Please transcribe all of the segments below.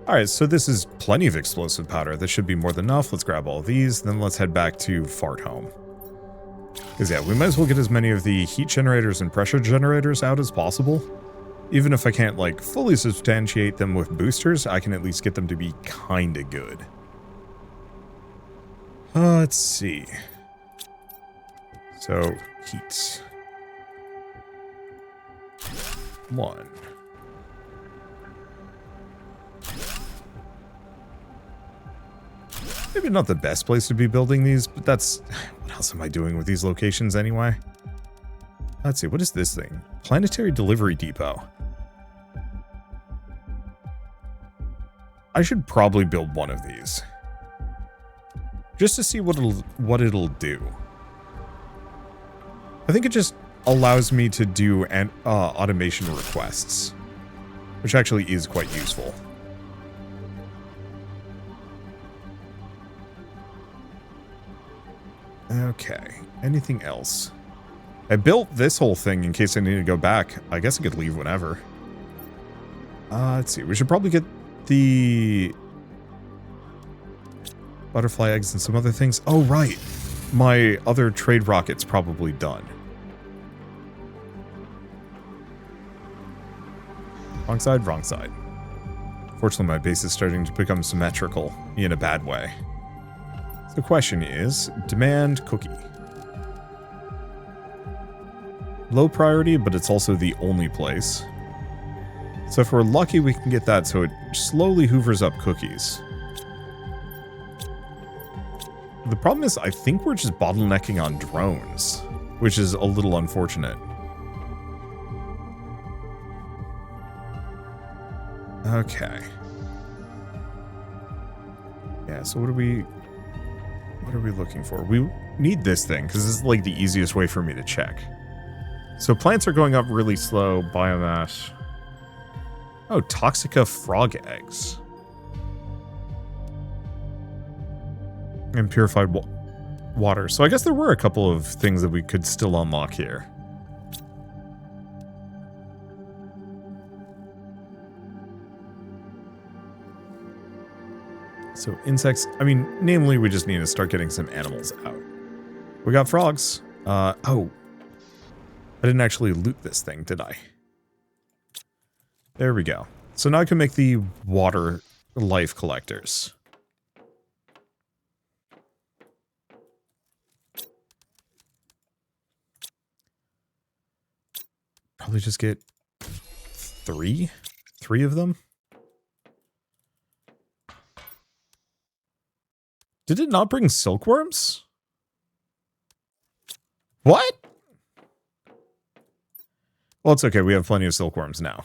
Alright, so this is plenty of explosive powder. This should be more than enough. Let's grab all of these, then let's head back to Fart Home. Because yeah, we might as well get as many of the heat generators and pressure generators out as possible. Even if I can't, like, fully substantiate them with boosters, I can at least get them to be kinda good. Let's see. So, heat. 1. Maybe not the best place to be building these, but that's... What else am I doing with these locations anyway? Let's see, what is this thing? Planetary Delivery Depot. I should probably build one of these. Just to see what it'll do. I think it just allows me to do automation requests, which actually is quite useful. Okay, anything else? I built this whole thing in case I need to go back. I guess I could leave whenever. Let's see, we should probably get the butterfly eggs and some other things. Oh, right. My other trade rocket's probably done. Wrong side, wrong side. Fortunately, my base is starting to become symmetrical in a bad way. So the question is, demand cookie. Low priority, but it's also the only place. So if we're lucky, we can get that so it slowly hoovers up cookies. The problem is, I think we're just bottlenecking on drones, which is a little unfortunate. Okay. Yeah, so what are we looking for? We need this thing, because this is like the easiest way for me to check. So plants are going up really slow. Biomass. Oh, Toxica frog eggs. And purified water. So I guess there were a couple of things that we could still unlock here. So insects, I mean, namely, we just need to start getting some animals out. We got frogs. Oh. I didn't actually loot this thing, did I? There we go. So now I can make the water life collectors. Probably just get three of them. Did it not bring silkworms? What? Well, it's okay. We have plenty of silkworms now.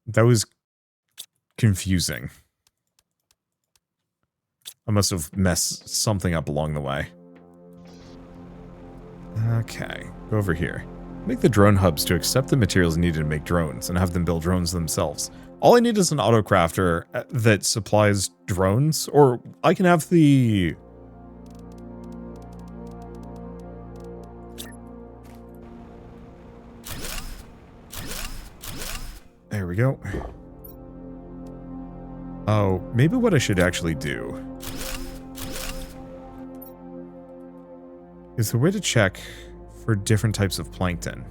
That was confusing. I must have messed something up along the way. Okay, go over here. Make the drone hubs to accept the materials needed to make drones and have them build drones themselves. All I need is an autocrafter that supplies drones, or I can have the... There we go. Oh, maybe what I should actually do is the way to check for different types of plankton.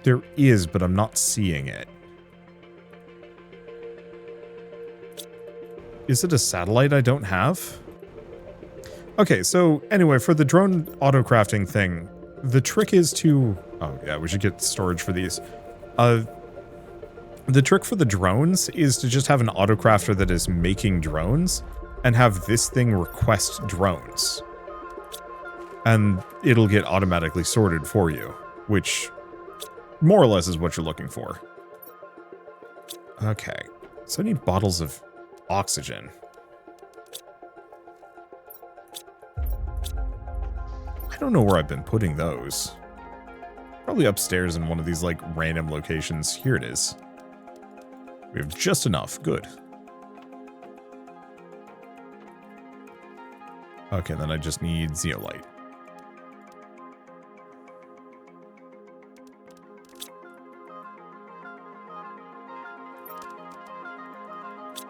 There is, but I'm not seeing it. Is it a satellite I don't have? Okay, so anyway, for the drone auto-crafting thing, the trick is to... Oh, yeah, we should get storage for these. The trick for the drones is to just have an autocrafter that is making drones and have this thing request drones. And it'll get automatically sorted for you, which more or less is what you're looking for. Okay, so I need bottles of oxygen. I don't know where I've been putting those. Probably upstairs in one of these, like, random locations. Here it is. We have just enough. Good. Okay, then I just need zeolite.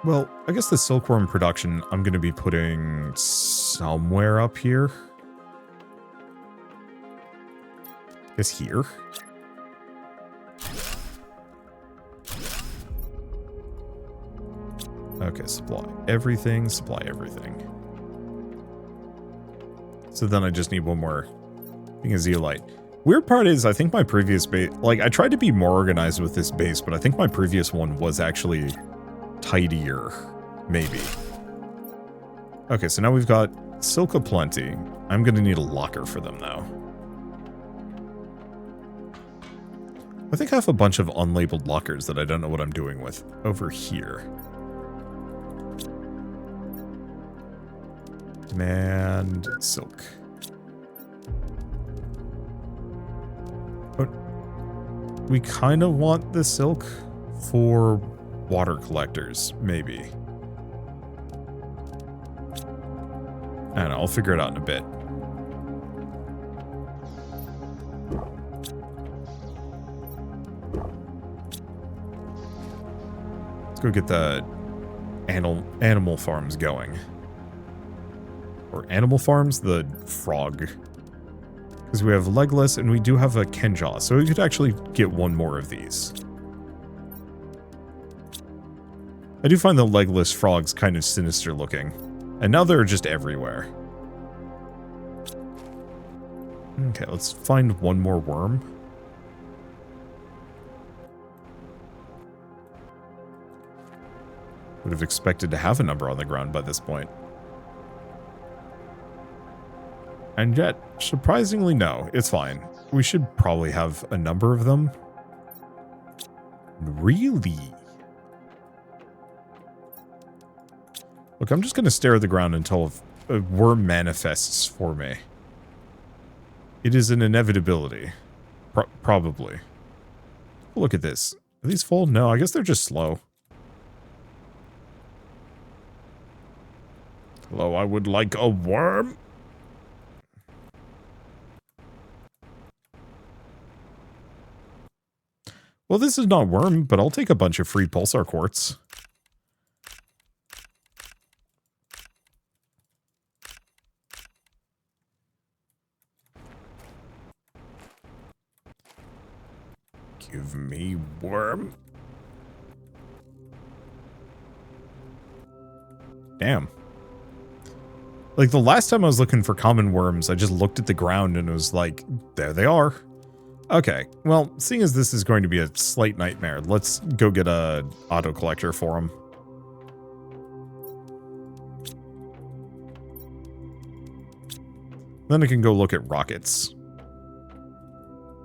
Well, I guess the silkworm production I'm going to be putting somewhere up here. I guess here. Okay, supply everything, supply everything. So then I just need one more thing of zeolite. Weird part is, I think my previous base, like, I tried to be more organized with this base, but I think my previous one was actually tidier, maybe. Okay, so now we've got silk aplenty. I'm gonna need a locker for them, though. I think I have a bunch of unlabeled lockers that I don't know what I'm doing with over here. Demand silk. But we kind of want the silk for water collectors, maybe. I don't know, I'll figure it out in a bit. Let's go get the animal farms going. Or animal farms? The frog. Because we have legless and we do have a Kenjaw, so we could actually get one more of these. I do find the legless frogs kind of sinister looking. And now they're just everywhere. Okay, let's find one more worm. Would have expected to have a number on the ground by this point. And yet, surprisingly, no. It's fine. We should probably have a number of them. Really? Look, I'm just going to stare at the ground until a worm manifests for me. It is an inevitability. Probably. Look at this. Are these full? No, I guess they're just slow. Hello, I would like a worm. Well, this is not worm, but I'll take a bunch of free pulsar quartz. Give me worm. Damn. Like, the last time I was looking for common worms, I just looked at the ground and it was like, there they are. Okay, well, seeing as this is going to be a slight nightmare, let's go get a auto collector for him. Then I can go look at rockets.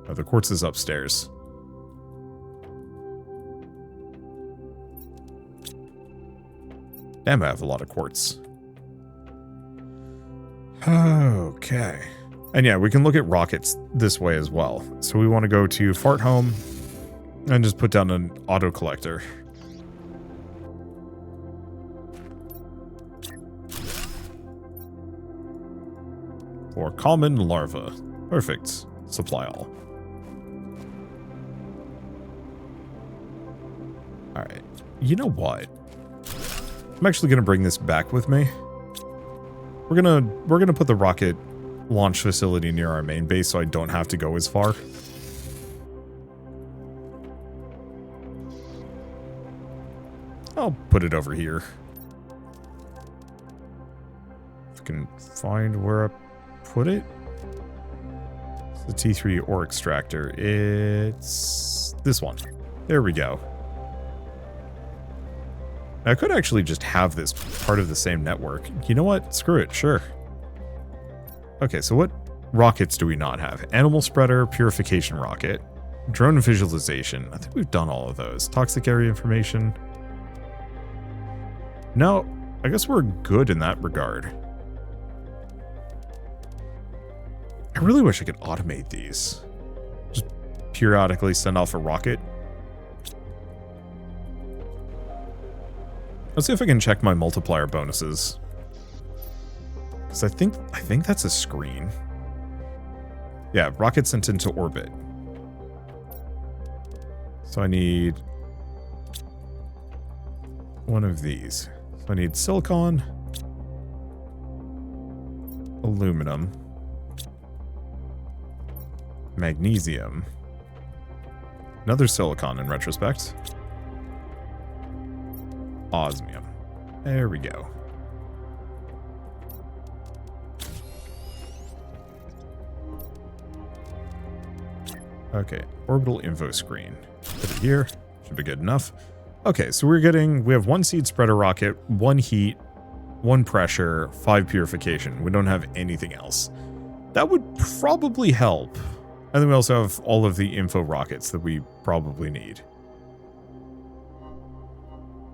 Oh, the quartz is upstairs. Damn, I have a lot of quartz. Okay. And yeah, we can look at rockets this way as well. So we want to go to Fart Home and just put down an auto collector. For common larva. Perfect. Supply all. Alright. You know what? I'm actually going to bring this back with me. We're gonna put the rocket launch facility near our main base so I don't have to go as far. I'll put it over here. If I can find where I put it. It's the T3 ore extractor. It's this one. There we go. I could actually just have this part of the same network. You know what? Screw it. Sure. Okay, so what rockets do we not have? Animal spreader, purification rocket, drone visualization. I think we've done all of those. Toxic area information. No, I guess we're good in that regard. I really wish I could automate these. Just periodically send off a rocket. Let's see if I can check my multiplier bonuses. Because I think that's a screen. Yeah, rocket sent into orbit. So I need one of these. So I need silicon, aluminum, magnesium, another silicon in retrospect, osmium. There we go. Okay, orbital info screen. Put it here. Should be good enough. Okay, so we have one seed spreader rocket, one heat, one pressure, 5 purification. We don't have anything else. That would probably help. And then we also have all of the info rockets that we probably need.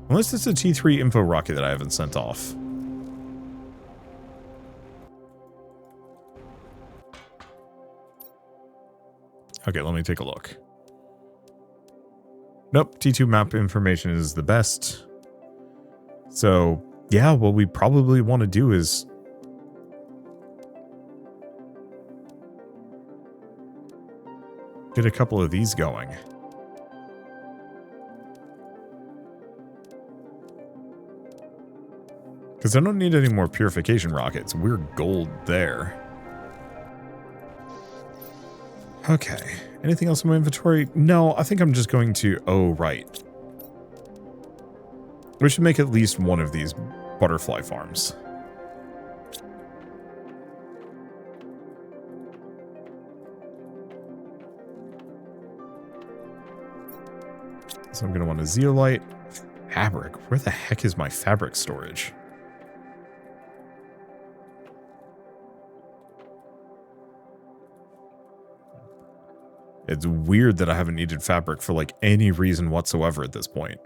Unless it's a T3 info rocket that I haven't sent off. Okay, let me take a look. Nope, T2 map information is the best. So, yeah, what we probably want to do is get a couple of these going. Because I don't need any more purification rockets. We're gold there. Okay. Anything else in my inventory? No, I think I'm just going to... Oh, right. We should make at least one of these butterfly farms. So I'm going to want a zeolite. Fabric. Where the heck is my fabric storage? It's weird that I haven't needed fabric for like any reason whatsoever at this point.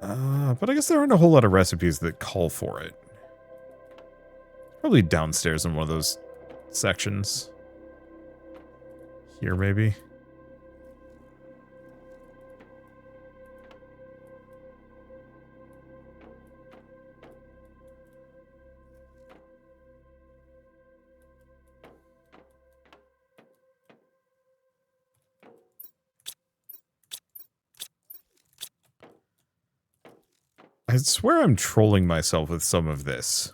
But I guess there aren't a whole lot of recipes that call for it. Probably downstairs in one of those sections. Here, maybe. I swear I'm trolling myself with some of this.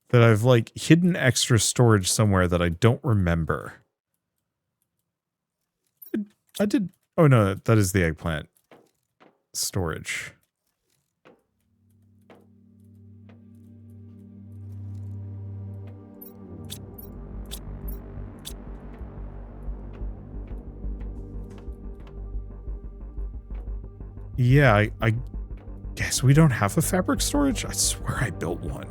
That I've, like, hidden extra storage somewhere that I don't remember. I did... Oh, no, that is the eggplant storage. Yeah, I guess we don't have a fabric storage? I swear I built one.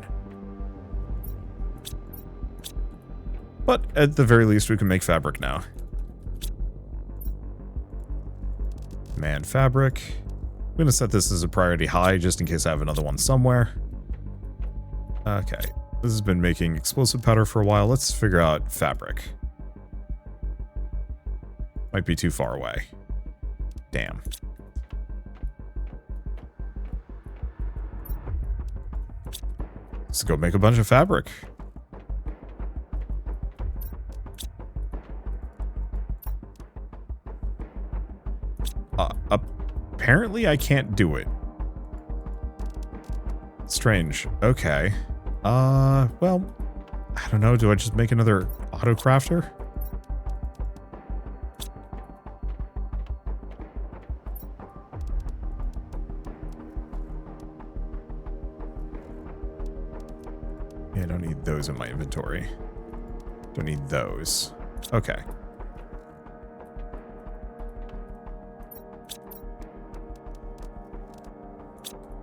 But at the very least, we can make fabric now. Man, fabric. I'm going to set this as a priority high just in case I have another one somewhere. Okay. This has been making explosive powder for a while. Let's figure out fabric. Might be too far away. Damn. Let's go make a bunch of fabric. Apparently I can't do it. Strange. Okay. Well, I don't know. Do I just make another auto crafter? Yeah, I don't need those in my inventory. Don't need those. Okay.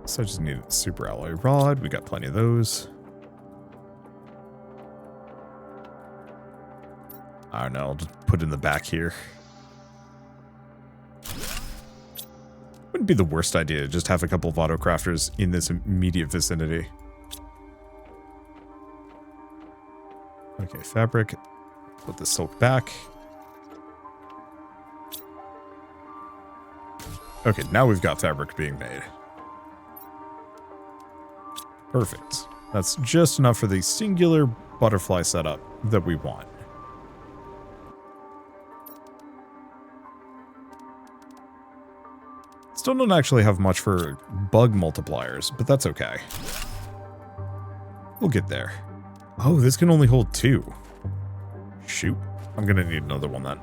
So I just need a super alloy rod. We got plenty of those. I don't know. I'll just put it in the back here. Wouldn't be the worst idea to just have a couple of auto crafters in this immediate vicinity. Okay, fabric. Put the silk back. Okay, now we've got fabric being made. Perfect. That's just enough for the singular butterfly setup that we want. Still don't actually have much for bug multipliers, but that's okay. We'll get there. Oh, this can only hold 2. Shoot. I'm gonna need another one then.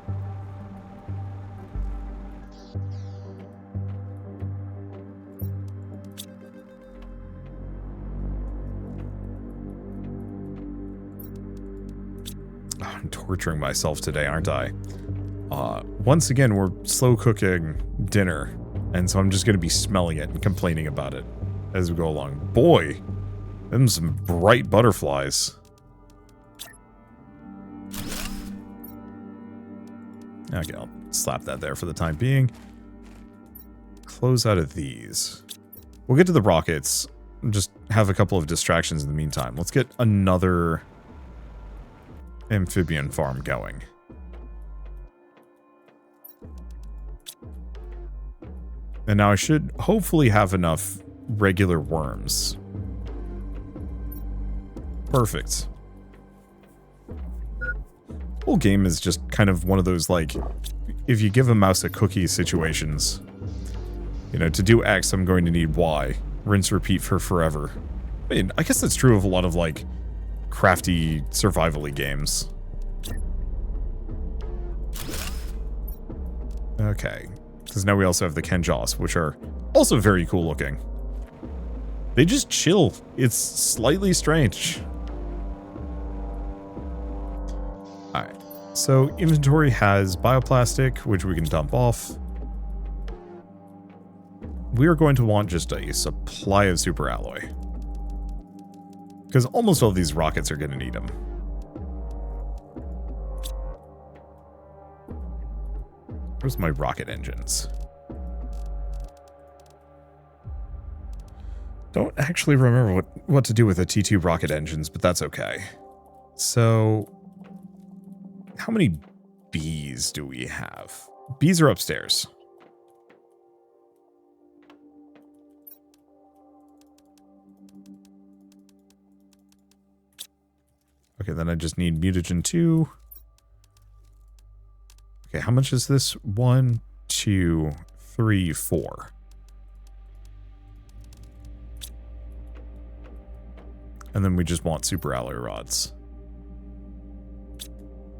Oh, I'm torturing myself today, aren't I? Once again, we're slow cooking dinner. And so I'm just going to be smelling it and complaining about it as we go along. Boy, them some bright butterflies. Okay, I'll slap that there for the time being. Close out of these. We'll get to the rockets. Just have a couple of distractions in the meantime. Let's get another amphibian farm going. And now I should hopefully have enough regular worms. Perfect. Whole game is just kind of one of those, like, if you give a mouse a cookie situations. You know, to do X, I'm going to need Y. Rinse, repeat for forever. I mean, I guess that's true of a lot of, like, crafty, survival-y games. Okay. Because now we also have the Kenjas, which are also very cool looking. They just chill. It's slightly strange. Alright. So inventory has bioplastic, which we can dump off. We are going to want just a supply of super alloy. Because almost all of these rockets are going to need them. Where's my rocket engines? Don't actually remember what to do with the T2 rocket engines, but that's okay. So, how many bees do we have? Bees are upstairs. Okay, then I just need mutagen 2. Okay, how much is this? 1, 2, 3, 4. And then we just want super alloy rods.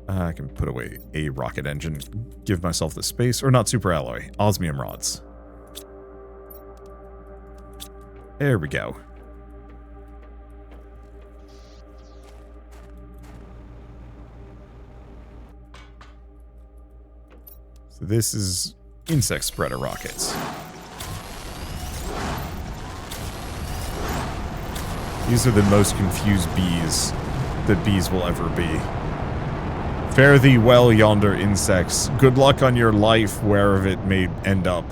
I can put away a rocket engine, give myself the space, or not super alloy, osmium rods. There we go. So this is insect spreader rockets. These are the most confused bees that bees will ever be. Fare thee well, yonder insects. Good luck on your life, wherever it may end up.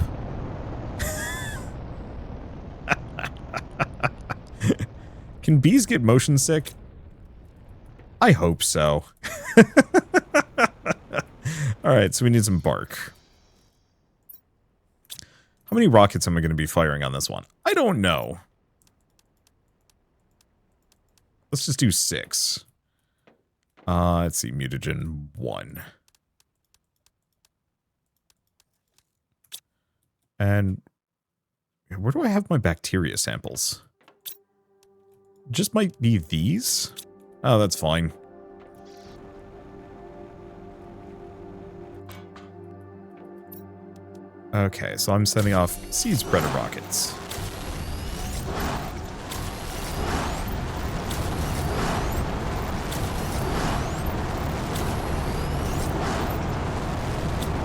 Can bees get motion sick? I hope so. Alright, so we need some bark. How many rockets am I going to be firing on this one? I don't know. Let's just do 6. Let's see, mutagen 1. And where do I have my bacteria samples? Just might be these? Oh, that's fine. Okay, so I'm setting off seed spreader rockets.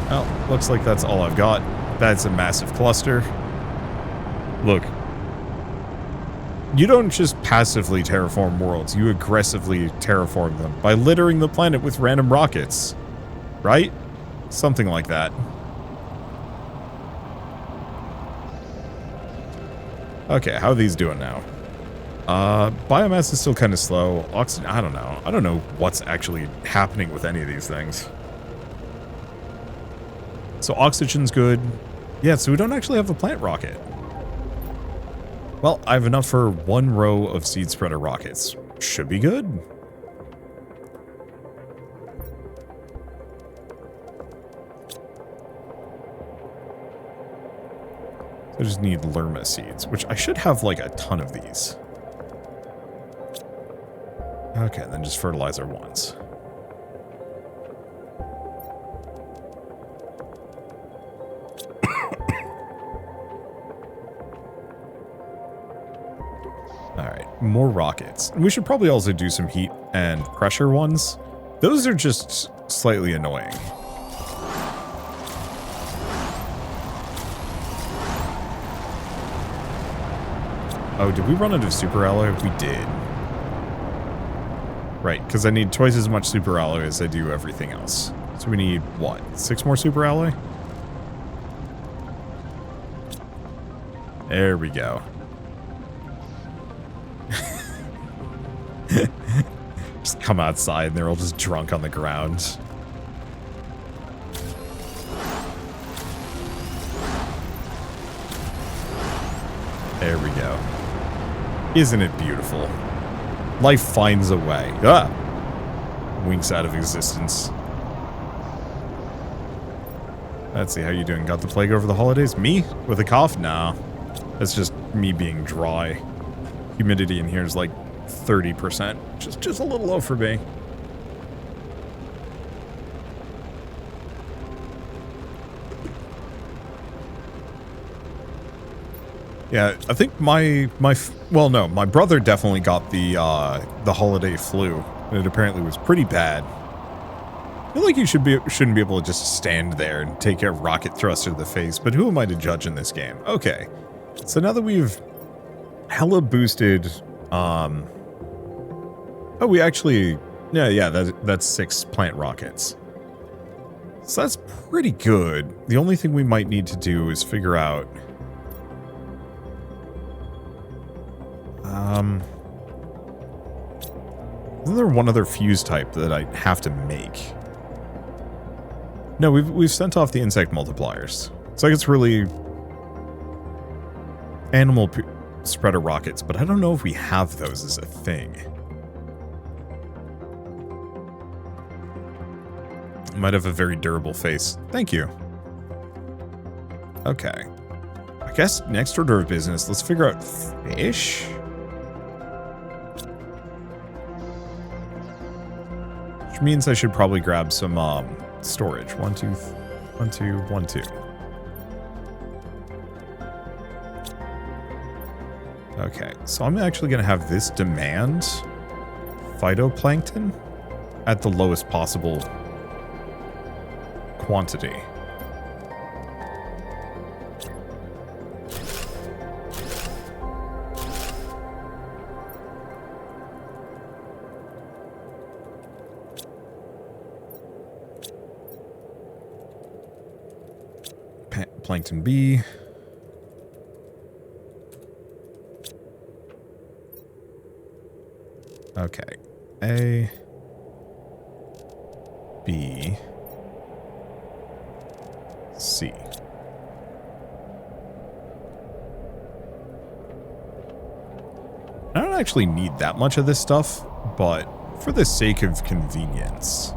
Well, looks like that's all I've got. That's a massive cluster. Look. You don't just passively terraform worlds, you aggressively terraform them by littering the planet with random rockets. Right? Something like that. Okay, how are these doing now? Biomass is still kind of slow. Oxygen, I don't know. I don't know what's actually happening with any of these things. So oxygen's good. Yeah, so we don't actually have a plant rocket. Well, I have enough for 1 row of seed spreader rockets. Should be good. I just need Lerma seeds, which I should have like a ton of these. Okay, then just fertilizer once. Alright, more rockets. We should probably also do some heat and pressure ones. Those are just slightly annoying. Oh, did we run out of super alloy? We did. Right, because I need twice as much super alloy as I do everything else. So we need, what, 6 more super alloy? There we go. Just come outside and they're all just drunk on the ground. There we go. Isn't it beautiful? Life finds a way. Ah! Winks out of existence. Let's see, how you doing? Got the plague over the holidays? Me? With a cough? Nah. That's just me being dry. Humidity in here is like 30%. Just a little low for me. Yeah, I think my brother definitely got the holiday flu. It apparently was pretty bad. I feel like you shouldn't be able to just stand there and take a rocket thruster to the face, but who am I to judge in this game? Okay. So now that we've hella boosted, oh, we actually, yeah, that's 6 plant rockets. So that's pretty good. The only thing we might need to do is figure out, isn't there one other fuse type that I have to make? No, we've sent off the insect multipliers. It's like it's really animal spreader rockets, but I don't know if we have those as a thing. Might have a very durable face. Thank you. Okay. I guess next order of business, let's figure out fish. Which means I should probably grab some storage. 1, 2, 1, 2, 1, 2. Okay, so I'm actually going to have this demand phytoplankton at the lowest possible quantity. Plankton B. Okay. A. B. C. I don't actually need that much of this stuff, but for the sake of convenience.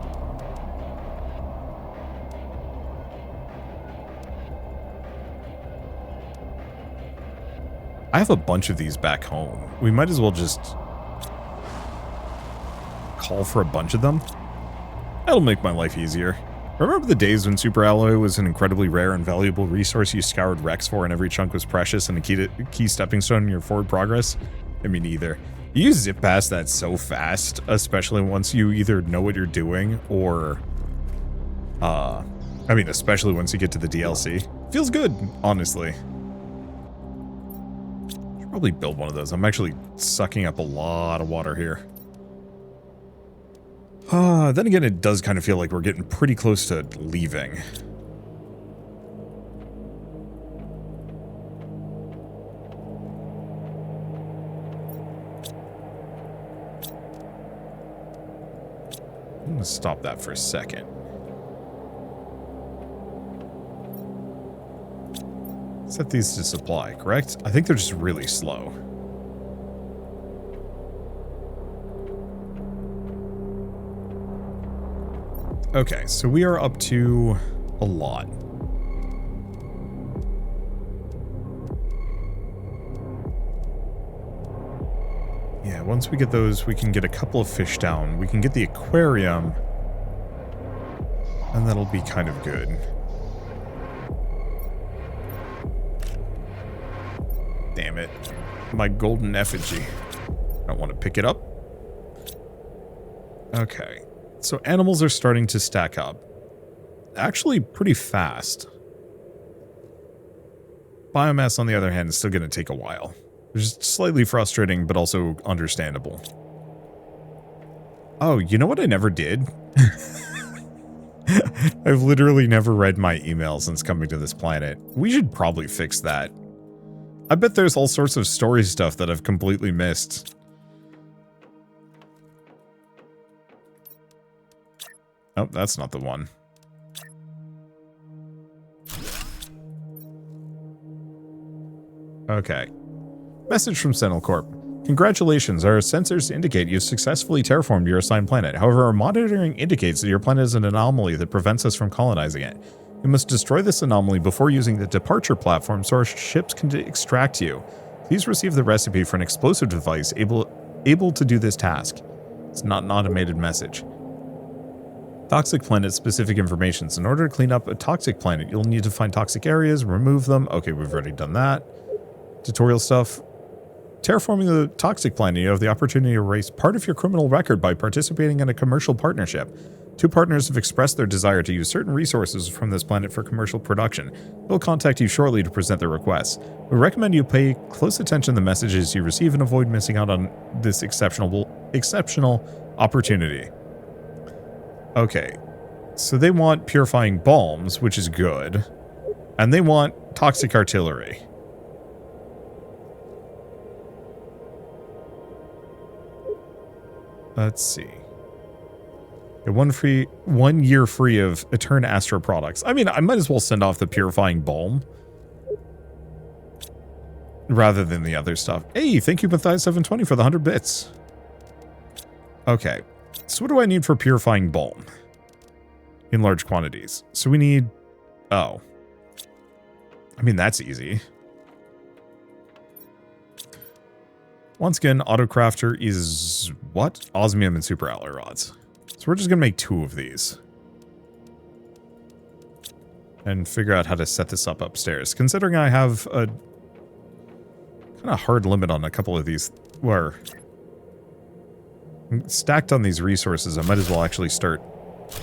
I have a bunch of these back home. We might as well just call for a bunch of them. That'll make my life easier. Remember the days when super alloy was an incredibly rare and valuable resource you scoured wrecks for and every chunk was precious and a key stepping stone in your forward progress? I mean, neither. You zip past that so fast, especially once you either know what you're doing or, especially once you get to the DLC. Feels good, honestly. Probably build one of those. I'm actually sucking up a lot of water here. Then again, it does kind of feel like we're getting pretty close to leaving. I'm gonna stop that for a second. Set these to supply, correct? I think they're just really slow. Okay, so we are up to a lot. Yeah, once we get those, we can get a couple of fish down. We can get the aquarium, and that'll be kind of good. Damn it. My golden effigy. I don't want to pick it up. Okay. So animals are starting to stack up. Actually pretty fast. Biomass, on the other hand, is still going to take a while. Which is slightly frustrating, but also understandable. Oh, you know what I never did? I've literally never read my email since coming to this planet. We should probably fix that. I bet there's all sorts of story stuff that I've completely missed. Oh, that's not the one. Okay. Message from Sentinel Corp. Congratulations, our sensors indicate you've successfully terraformed your assigned planet. However, our monitoring indicates that your planet is an anomaly that prevents us from colonizing it. You must destroy this anomaly before using the departure platform so our ships can extract you. Please receive the recipe for an explosive device able to do this task. It's not an automated message. Toxic planet specific information. In order to clean up a toxic planet, you'll need to find toxic areas, remove them. Okay, we've already done that. Tutorial stuff. Terraforming the toxic planet, you have the opportunity to erase part of your criminal record by participating in a commercial partnership. Two partners have expressed their desire to use certain resources from this planet for commercial production. They'll contact you shortly to present their requests. We recommend you pay close attention to the messages you receive and avoid missing out on this exceptional opportunity. Okay, so they want purifying bombs, which is good, and they want toxic artillery. Let's see. Yeah, 1 year free of Etern Astro products. I mean, I might as well send off the purifying balm rather than the other stuff. Hey, thank you, Matthias720 for the 100 bits. Okay, so what do I need for purifying balm? In large quantities. So we need... Oh. I mean, that's easy. Once again, Autocrafter is... what? Osmium and super alloy rods. So we're just going to make 2 of these. And figure out how to set this up upstairs. Considering I have a kind of hard limit on a couple of these, where stacked on these resources, I might as well actually start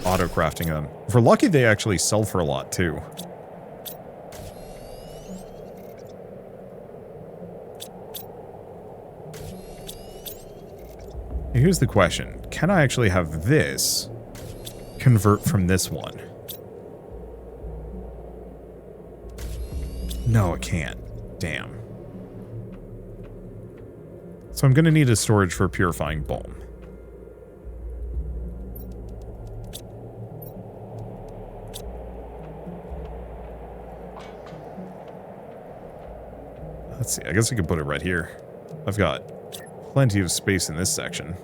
auto-crafting them. If we're lucky, they actually sell for a lot too. Here's the question. Can I actually have this convert from this one? No, it can't. Damn. So I'm going to need a storage for purifying balm. Let's see. I guess I could put it right here. I've got plenty of space in this section.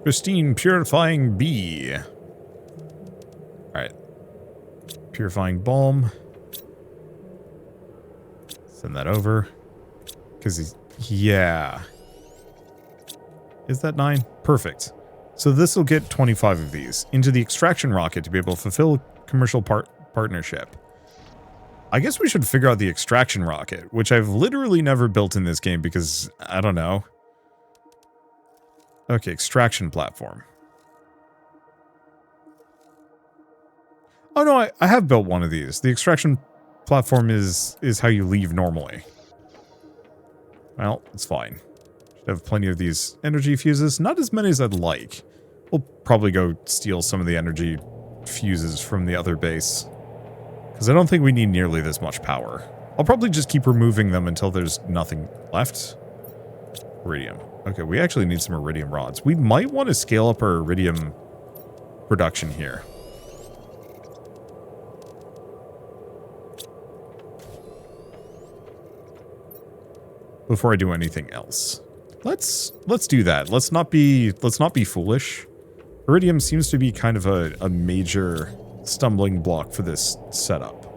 Pristine purifying bee. Alright. Purifying balm. Send that over. Because he's... yeah. Is that 9? Perfect. So this will get 25 of these into the extraction rocket to be able to fulfill a commercial partnership. I guess we should figure out the extraction rocket, which I've literally never built in this game because, I don't know. Okay, extraction platform. Oh no, I have built one of these. The extraction platform is how you leave normally. Well, it's fine. Should have plenty of these energy fuses. Not as many as I'd like. We'll probably go steal some of the energy fuses from the other base. Because I don't think we need nearly this much power. I'll probably just keep removing them until there's nothing left. Iridium. Okay, we actually need some iridium rods. We might want to scale up our iridium production here. Before I do anything else. Let's do that. Let's not be foolish. Iridium seems to be kind of a major stumbling block for this setup.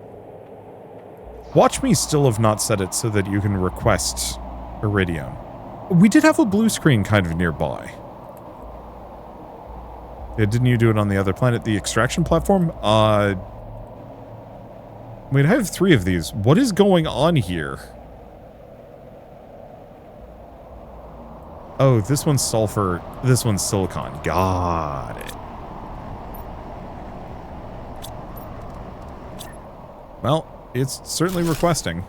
Watch me still have not set it so that you can request Iridium. We did have a blue screen kind of nearby. Yeah, didn't you do it on the other planet, the extraction platform? Wait, I have 3 of these. What is going on here? Oh, this one's sulfur, this one's silicon. Got it. Well, it's certainly requesting.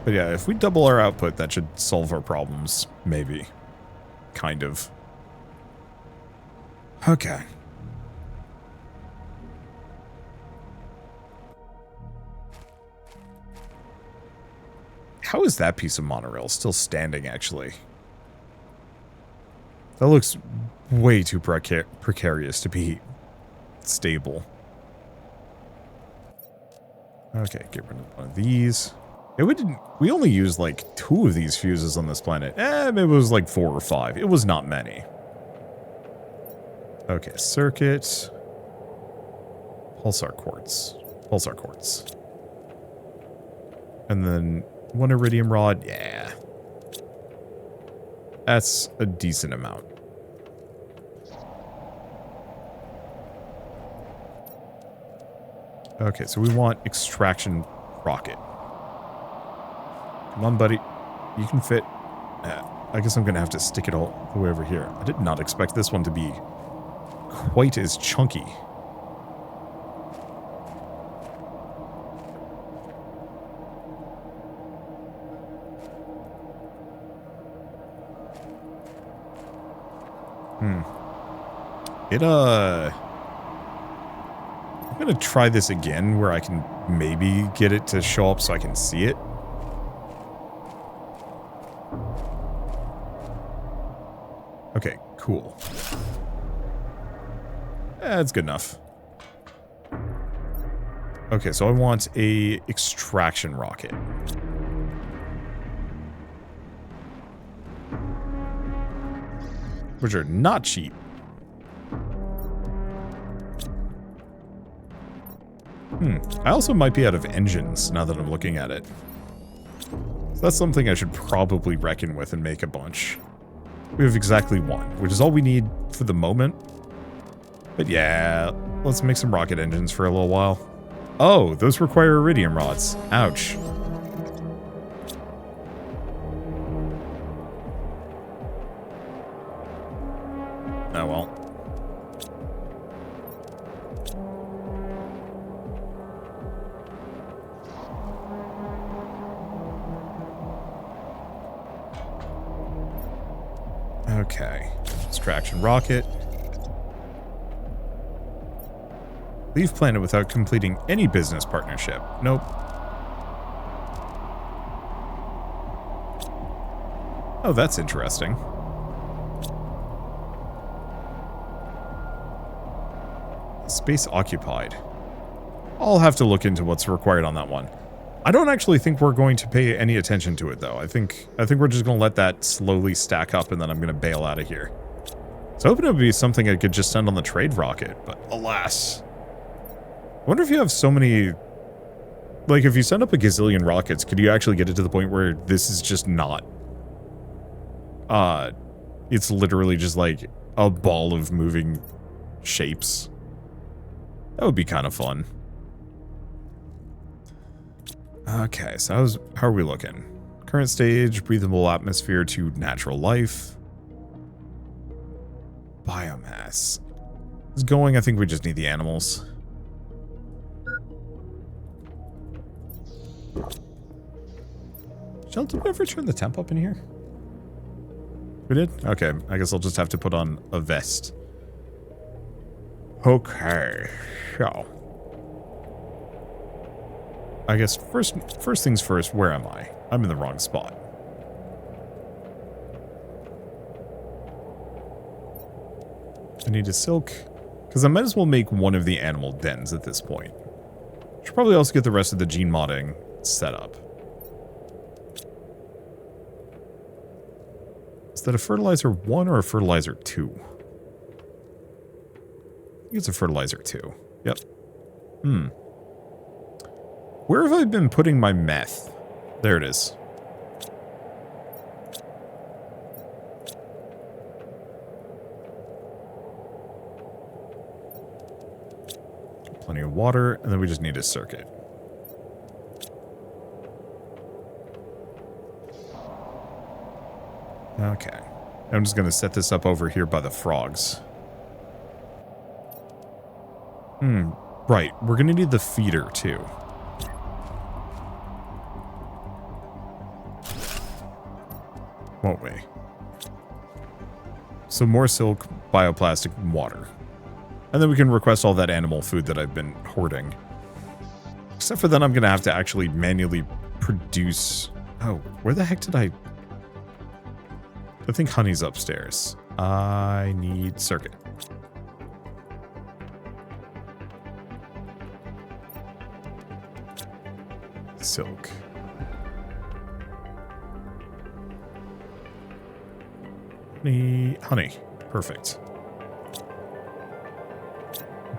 But yeah, if we double our output, that should solve our problems. Maybe. Kind of. Okay. How is that piece of monorail still standing, actually? That looks way too precarious to be stable. Okay, get rid of one of these. Yeah, we only used like 2 of these fuses on this planet. Maybe it was like 4 or 5. It was not many. Okay, circuit. Pulsar quartz. Pulsar quartz. And then 1 iridium rod. Yeah. That's a decent amount. Okay, so we want extraction rocket. Come on, buddy. You can fit. I guess I'm going to have to stick it all the way over here. I did not expect this one to be quite as chunky. I'm going to try this again where I can maybe get it to show up so I can see it. Okay, cool. That's good enough. Okay, so I want a extraction rocket. Which are not cheap. I also might be out of engines now that I'm looking at it. So that's something I should probably reckon with and make a bunch. We have exactly 1, which is all we need for the moment. But yeah, let's make some rocket engines for a little while. Oh, those require iridium rods. Ouch. Oh well. Okay. Extraction rocket. Leave planet without completing any business partnership. Nope. Oh, that's interesting. Space occupied. I'll have to look into what's required on that one. I don't actually think we're going to pay any attention to it, though. I think we're just going to let that slowly stack up, and then I'm going to bail out of here. So I hope it would be something I could just send on the trade rocket, but alas. I wonder if you have so many... Like, if you send up a gazillion rockets, could you actually get it to the point where this is just not... It's literally just like a ball of moving shapes. That would be kind of fun. Okay, so how are we looking? Current stage, breathable atmosphere to natural life. Biomass. It's going, I think we just need the animals. Shell, did we ever turn the temp up in here? We did? Okay, I guess I'll just have to put on a vest. Okay, so... I guess first things first, where am I? I'm in the wrong spot. I need a silk. Because I might as well make one of the animal dens at this point. Should probably also get the rest of the gene modding set up. Is that a fertilizer 1 or a fertilizer 2? I think it's a fertilizer 2. Yep. Where have I been putting my meth? There it is. Plenty of water, and then we just need a circuit. Okay. I'm just going to set this up over here by the frogs. Right. We're going to need the feeder, too. Won't we? So more silk, bioplastic, and water. And then we can request all that animal food that I've been hoarding. Except for then I'm going to have to actually manually produce... Oh, where the heck did I think honey's upstairs. I need circuit. Silk. Honey. Perfect.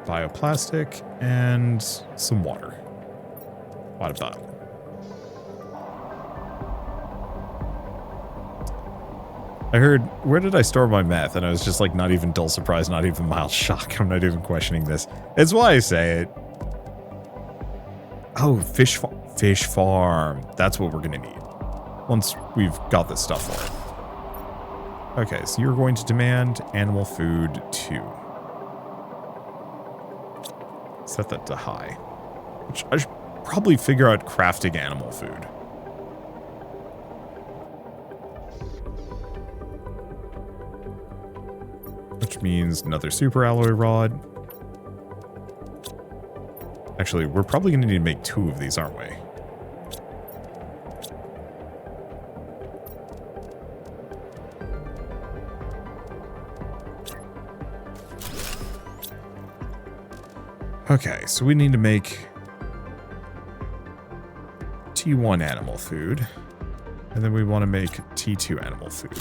Bioplastic and some water. Water bottle. I heard, where did I store my meth? And I was just like, not even dull surprise, not even mild shock. I'm not even questioning this. It's why I say it. Oh, fish farm. That's what we're going to need. Once we've got this stuff for it. Okay, so you're going to demand animal food 2. Set that to high. Which I should probably figure out crafting animal food. Which means another super alloy rod. Actually, we're probably going to need to make 2 of these, aren't we? Okay, so we need to make T1 animal food. And then we want to make T2 animal food.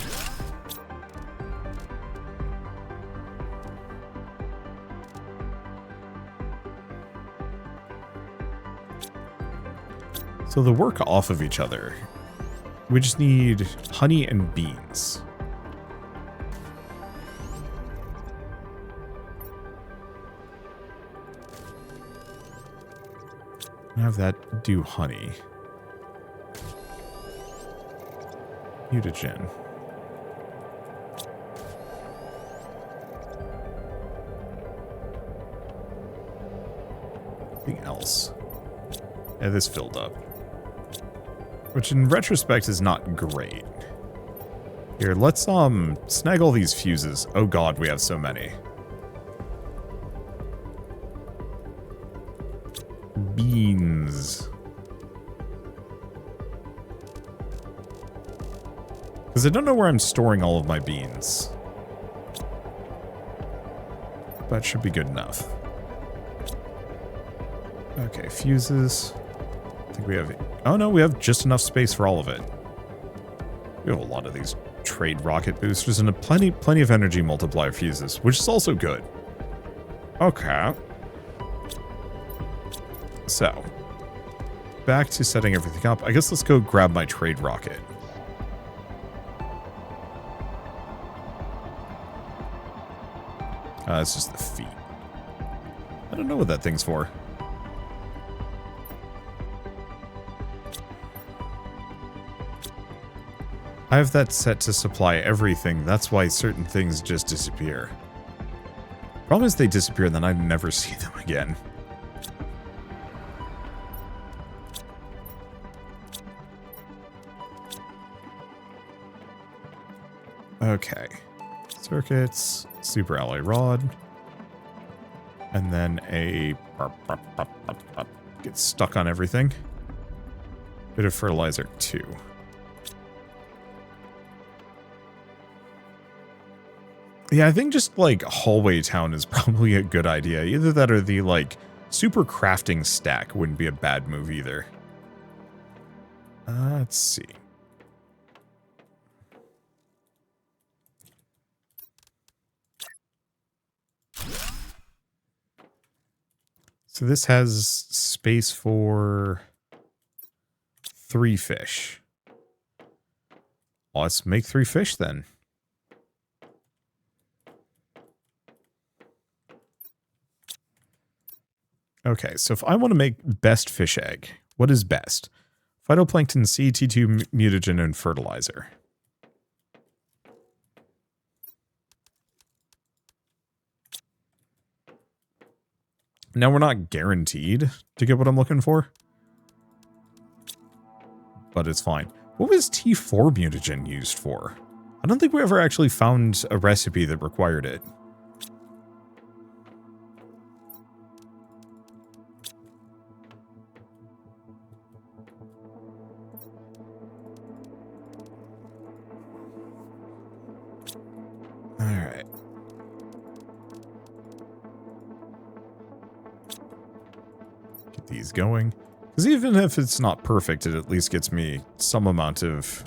So they work off of each other. We just need honey and beans. Have that do honey. Mutagen. Anything else? Yeah, this filled up. Which in retrospect is not great. Here, let's snag all these fuses. Oh god, we have so many. Beans. Because I don't know where I'm storing all of my beans. That should be good enough. Okay, fuses. I think we have... Oh no, we have just enough space for all of it. We have a lot of these trade rocket boosters and plenty of energy multiplier fuses, which is also good. Okay. So, back to setting everything up. I guess let's go grab my trade rocket. It's just the feet. I don't know what that thing's for. I have that set to supply everything. That's why certain things just disappear. Problem is they disappear and then I never see them again. Okay. Circuits, super alloy rod, and then a get stuck on everything. Bit of fertilizer 2. Yeah, I think just, like, hallway town is probably a good idea. Either that or the, like, super crafting stack wouldn't be a bad move either. Let's see. So this has space for 3 fish. Well, let's make 3 fish then. Okay, so if I want to make best fish egg, what is best? Phytoplankton, CT2, mutagen, and fertilizer. Now we're not guaranteed to get what I'm looking for, but it's fine. What was T4 mutagen used for? I don't think we ever actually found a recipe that required it. Alright. Get these going. Because even if it's not perfect, it at least gets me some amount of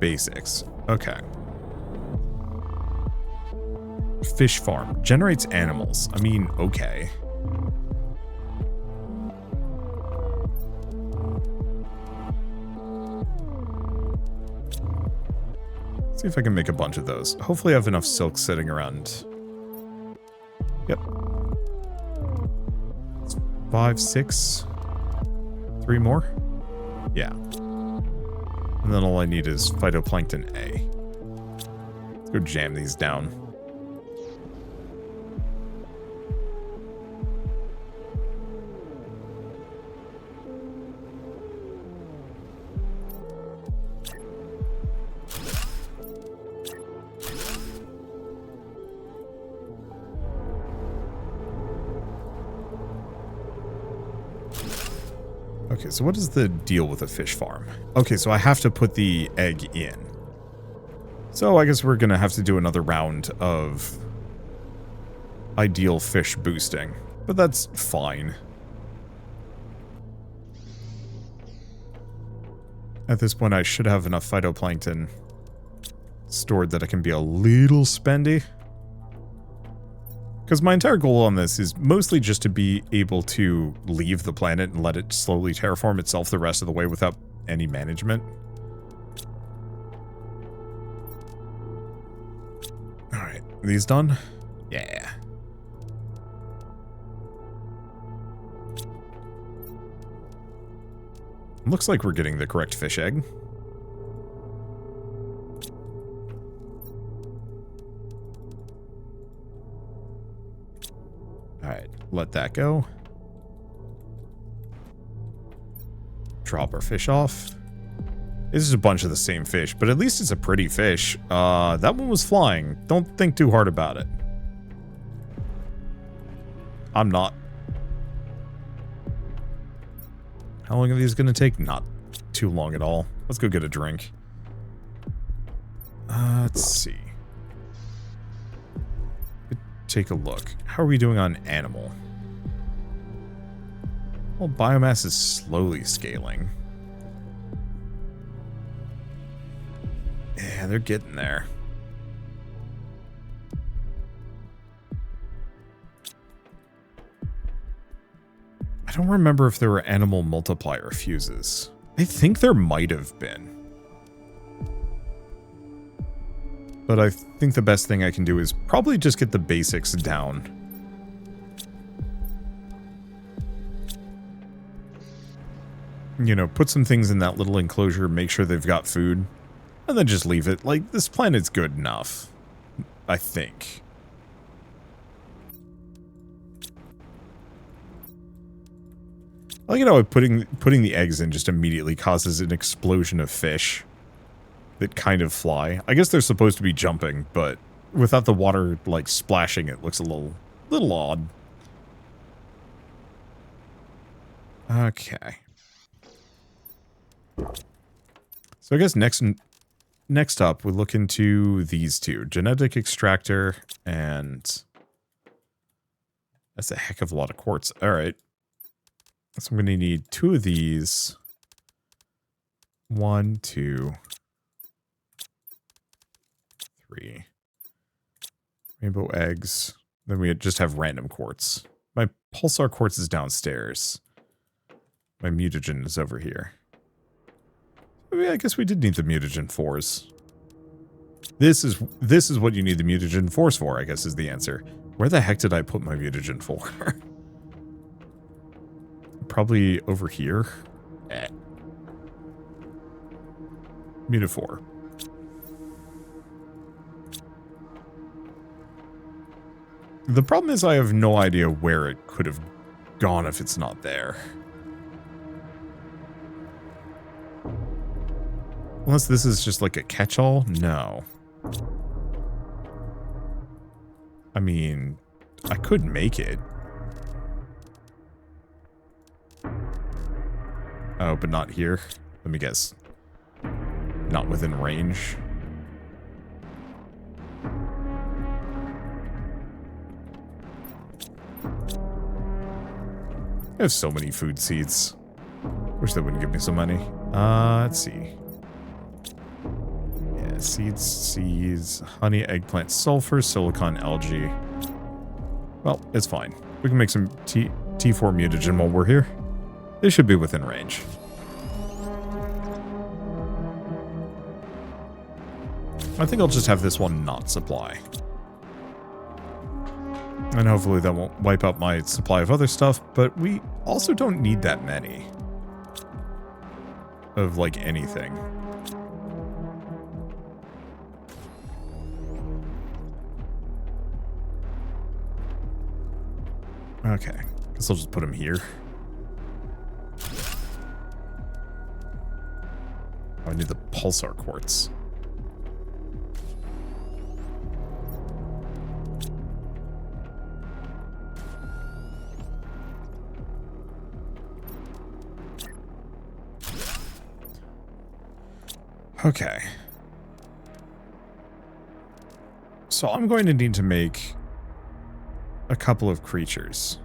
basics. Okay. Fish farm. Generates animals. I mean, okay. See if I can make a bunch of those. Hopefully I have enough silk sitting around. Yep. 5, 6. 3 more? Yeah. And then all I need is phytoplankton A. Let's go jam these down. Okay, so what is the deal with a fish farm? Okay, so I have to put the egg in. So I guess we're going to have to do another round of ideal fish boosting. But that's fine. At this point, I should have enough phytoplankton stored that I can be a little spendy. Because my entire goal on this is mostly just to be able to leave the planet and let it slowly terraform itself the rest of the way without any management. Alright, these done? Yeah. Looks like we're getting the correct fish egg. Alright, let that go. Drop our fish off. This is a bunch of the same fish, but at least it's a pretty fish. That one was flying. Don't think too hard about it. I'm not. How long are these going to take? Not too long at all. Let's go get a drink. Let's see. Take a look. How are we doing on animal? Well, biomass is slowly scaling. Yeah, they're getting there. I don't remember if there were animal multiplier fuses. I think there might have been. But I think the best thing I can do is probably just get the basics down. You know, put some things in that little enclosure, make sure they've got food, and then just leave it. Like, this planet's good enough, I think. I like it how putting the eggs in just immediately causes an explosion of fish that kind of fly. I guess they're supposed to be jumping, but without the water, like, splashing, it looks a little odd. Okay. So I guess next next up, we look into these two. Genetic extractor and... That's a heck of a lot of quartz. All right. So I'm going to need 2 of these. 1, 2, 3. Rainbow eggs. Then we just have random quartz. My pulsar quartz is downstairs. My mutagen is over here. I guess we did need the mutagen 4s. This is what you need the mutagen 4s for, I guess is the answer. Where the heck did I put my mutagen 4? Probably over here. Muta 4. The problem is I have no idea where it could have gone if it's not there. Unless this is just like a catch-all? No. I mean, I could make it. Oh, but not here. Let me guess. Not within range. I have so many food seeds. Wish they wouldn't give me so many. Let's see. Yeah, seeds, honey, eggplant, sulfur, silicon, algae. Well, it's fine. We can make some T4 mutagen while we're here. They should be within range. I think I'll just have this one not supply. And hopefully that won't wipe out my supply of other stuff, but we also don't need that many. Of, like, anything. Okay. Guess I'll just put them here. Oh, I need the pulsar quartz. Okay. So I'm going to need to make a couple of creatures.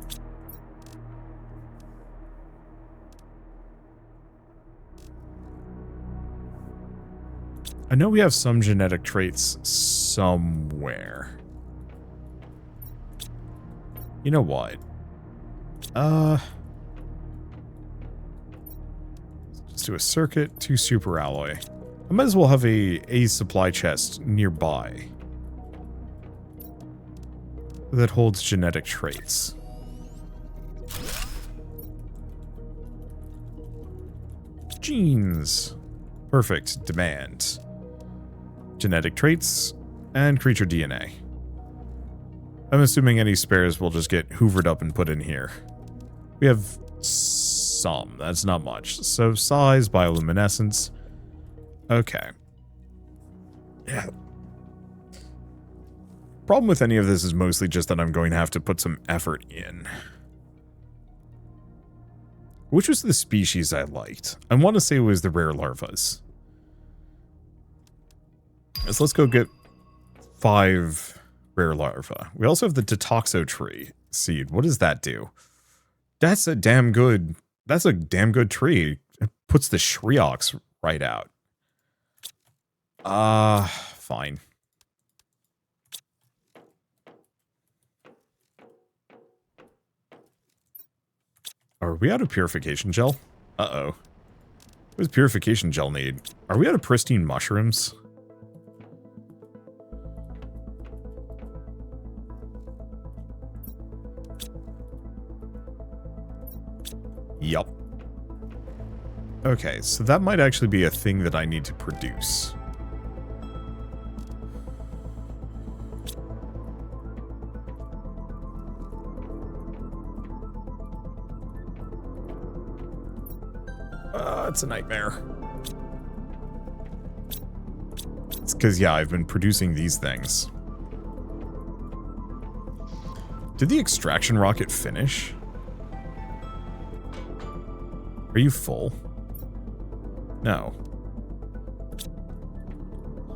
I know we have some genetic traits somewhere. You know what? Let's do a circuit, 2 super alloy. I might as well have a supply chest nearby that holds genetic traits. Genes. Perfect. Demand. Genetic traits and creature DNA. I'm assuming any spares will just get hoovered up and put in here. We have some. That's not much. So size, bioluminescence. Okay. Yeah. Problem with any of this is mostly just that I'm going to have to put some effort in. Which was the species I liked? I want to say it was the rare larvas. So let's go get 5 rare larvae. We also have the Toxo tree seed. What does that do? That's a damn good tree. It puts the Shriox right out. Fine. Are we out of purification gel? Uh-oh. What does purification gel need? Are we out of pristine mushrooms? Yup. Okay, so that might actually be a thing that I need to produce. It's a nightmare. It's because, yeah, I've been producing these things. Did the extraction rocket finish? Are you full? No.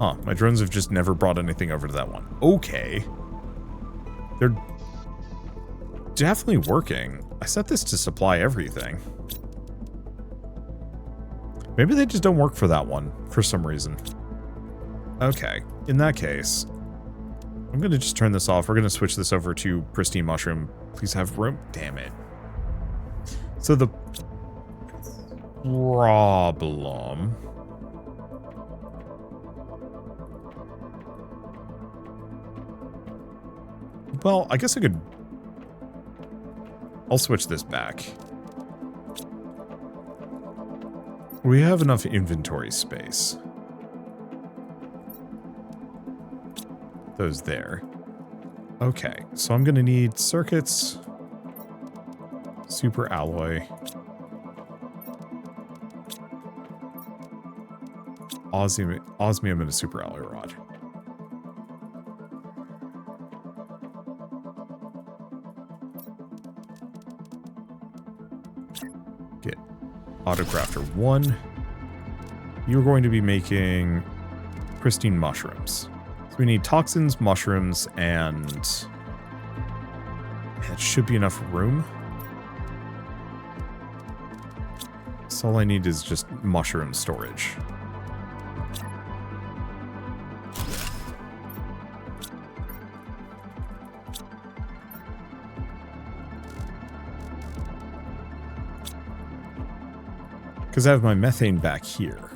Huh, my drones have just never brought anything over to that one. Okay. They're definitely working. I set this to supply everything. Maybe they just don't work for that one, for some reason. Okay, in that case, I'm going to just turn this off. We're going to switch this over to pristine mushroom. Please have room. Damn it. So the problem... Well, I guess I could... I'll switch this back. We have enough inventory space. Those there. Okay, so I'm going to need circuits, super alloy, osmium, and a super alloy rod. Get autocrafter 1. You're going to be making pristine mushrooms. So we need toxins, mushrooms, and that should be enough room. So all I need is just mushroom storage. Because I have my methane back here.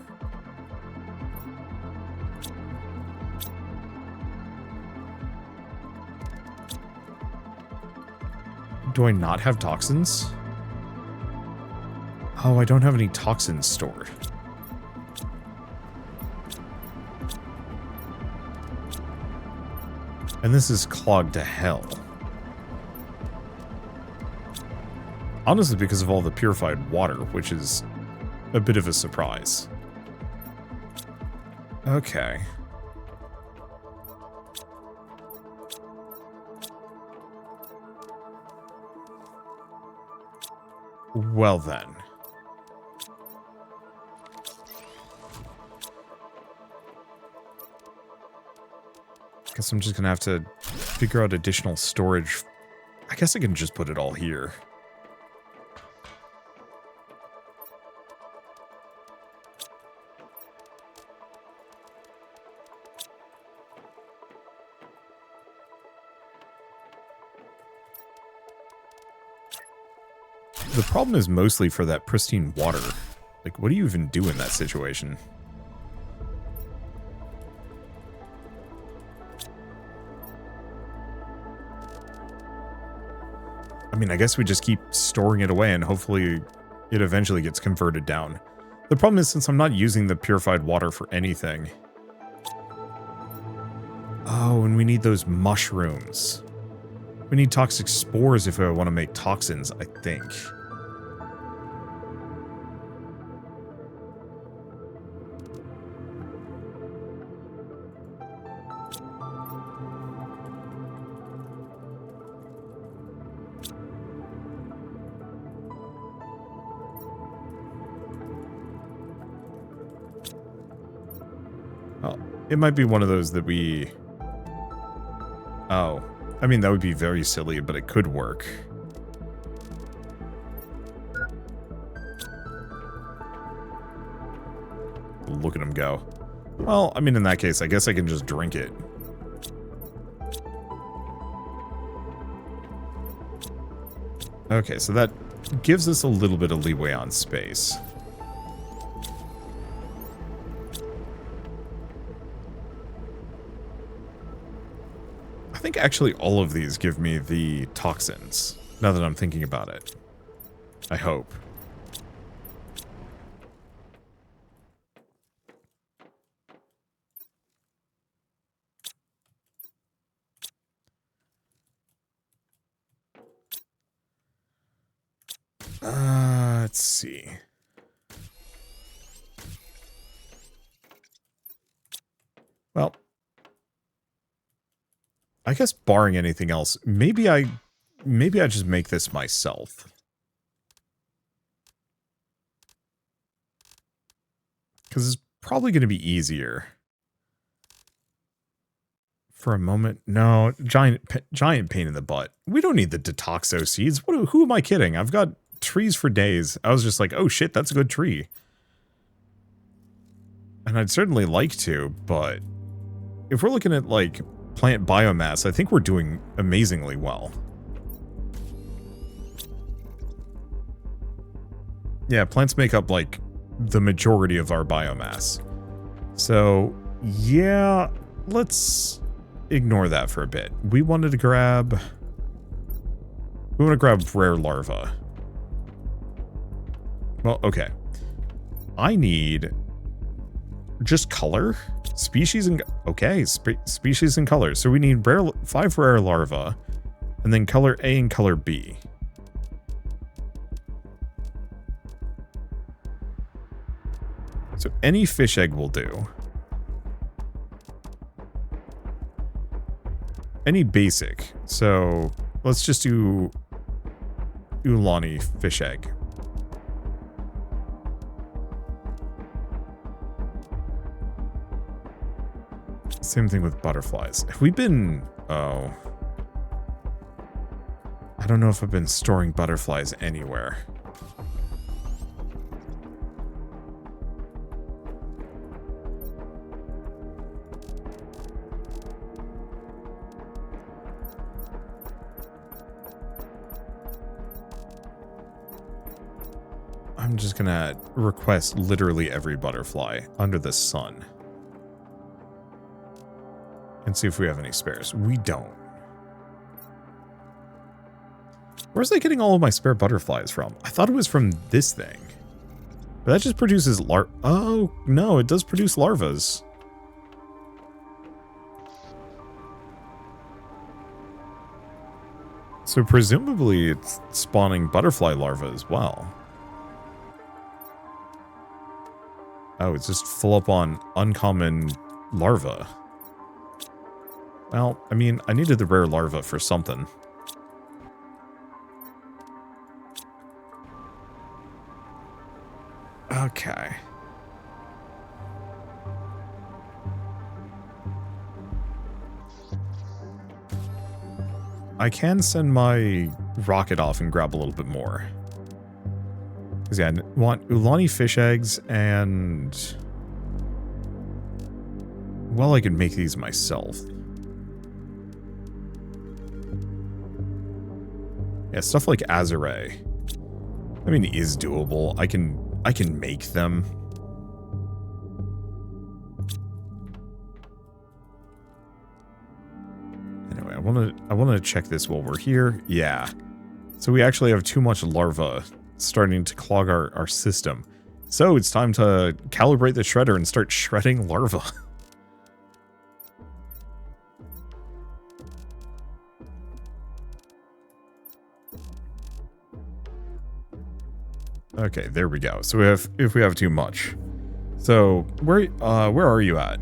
Do I not have toxins? Oh, I don't have any toxins stored. And this is clogged to hell. Honestly, because of all the purified water, which is a bit of a surprise. Okay. Well then. Guess I'm just gonna have to figure out additional storage. I guess I can just put it all here. The problem is mostly for that pristine water. Like, what do you even do in that situation? I mean, I guess we just keep storing it away and hopefully it eventually gets converted down. The problem is, since I'm not using the purified water for anything... Oh, and we need those mushrooms. We need toxic spores if we want to make toxins, I think. It might be one of those that we... Oh. I mean, that would be very silly, but it could work. Look at him go. Well, I mean, in that case, I guess I can just drink it. Okay, so that gives us a little bit of leeway on space. I think actually all of these give me the toxins, now that I'm thinking about it. I hope. Let's see. Well, I guess barring anything else, maybe I just make this myself. Because it's probably going to be easier. For a moment, no, giant pain in the butt. We don't need the detoxo seeds. Who am I kidding? I've got trees for days. I was just like, oh shit, that's a good tree. And I'd certainly like to, but if we're looking at like plant biomass, I think we're doing amazingly well. Yeah, plants make up like the majority of our biomass. So yeah, let's ignore that for a bit. We want to grab rare larvae. Well, okay. I need just color, species, and species and colors. So we need 5 rare larvae, and then color A and color B. So any fish egg will do. Any basic. So let's just do Ulani fish egg. Same thing with butterflies. Have we been... Oh. I don't know if I've been storing butterflies anywhere. I'm just gonna request literally every butterfly under the sun. And see if we have any spares. We don't. Where's I getting all of my spare butterflies from? I thought it was from this thing. But that just produces oh, no, it does produce larvas. So presumably it's spawning butterfly larvae as well. Oh, it's just full up on uncommon larvae. Well, I mean, I needed the rare larva for something. Okay. I can send my rocket off and grab a little bit more. Because yeah, I want Ulani fish eggs and... Well, I could make these myself. Yeah, stuff like Azure. I mean, is doable. I can make them. Anyway, I want to check this while we're here. Yeah. So we actually have too much larva starting to clog our system. So it's time to calibrate the shredder and start shredding larvae. Okay, there we go. So if we have too much. So where are you at?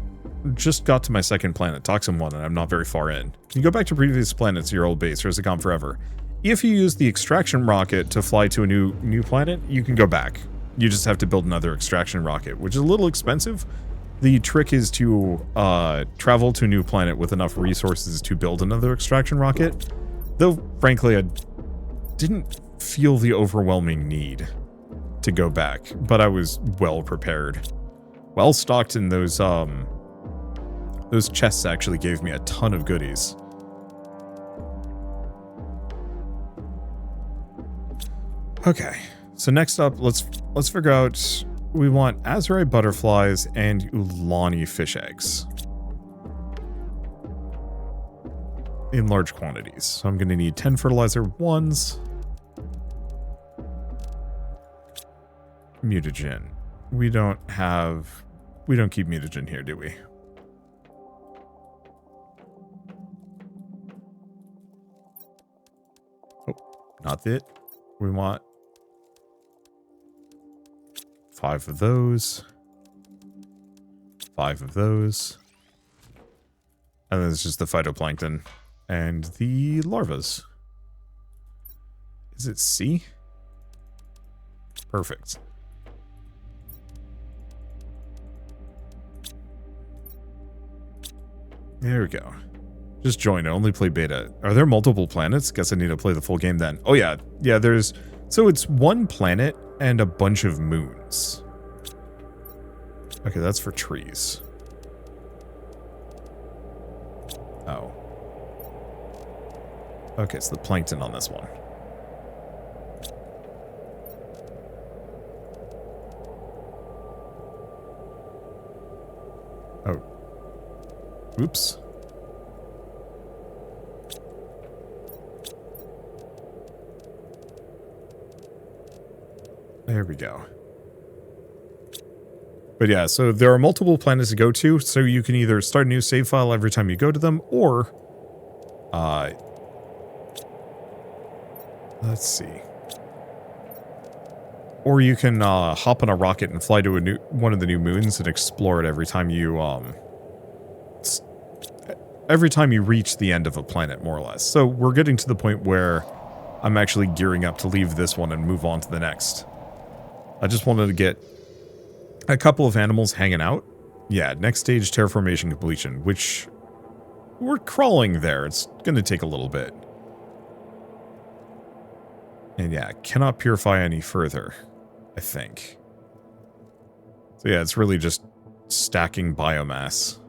Just got to my second planet, Toxin 1, and I'm not very far in. Can you go back to previous planets to your old base, or is it gone forever? If you use the extraction rocket to fly to a new planet, you can go back. You just have to build another extraction rocket, which is a little expensive. The trick is to travel to a new planet with enough resources to build another extraction rocket. Though, frankly, I didn't feel the overwhelming need to go back, but I was well prepared. Well stocked in those chests actually gave me a ton of goodies. Okay, so next up, let's figure out, we want Azure butterflies and Ulani fish eggs. In large quantities. So I'm gonna need 10 fertilizer 1s. Mutagen. We don't keep mutagen here, do we? Oh, not it. We want 5 of those. 5 of those. And then it's just the phytoplankton and the larvas. Is it C? Perfect. There we go. Just join, I only play beta. Are there multiple planets? Guess I need to play the full game then. Oh yeah, yeah, there's... So it's one planet and a bunch of moons. Okay, that's for trees. Oh. Okay, it's the plankton on this one. Oh. Oops. There we go. But yeah, so there are multiple planets to go to, so you can either start a new save file every time you go to them, or... let's see. Or you can hop on a rocket and fly to one of the new moons and explore it every time you reach the end of a planet, more or less. So we're getting to the point where I'm actually gearing up to leave this one and move on to the next. I just wanted to get a couple of animals hanging out. Yeah, next stage terraformation completion, which we're crawling there. It's going to take a little bit. And yeah, cannot purify any further, I think. So yeah, it's really just stacking biomass.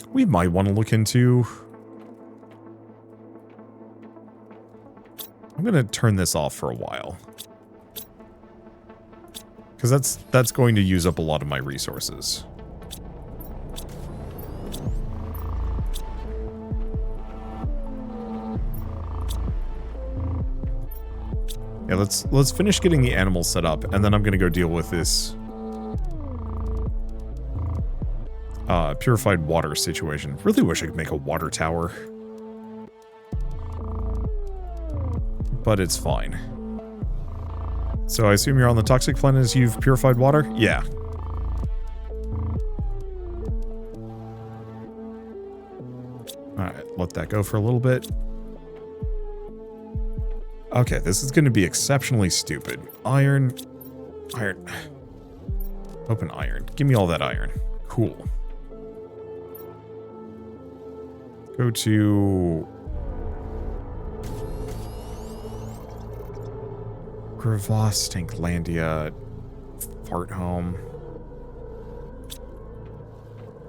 We might want to look into... I'm going to turn this off for a while. Because that's going to use up a lot of my resources. Yeah, let's finish getting the animals set up, and then I'm gonna go deal with this purified water situation. Really wish I could make a water tower. But it's fine. So I assume you're on the toxic planet as you've purified water? Yeah. Alright, let that go for a little bit. Okay, this is going to be exceptionally stupid. Iron. Open iron. Give me all that iron. Cool. Go to... Gravos, Tanklandia, Fart Home.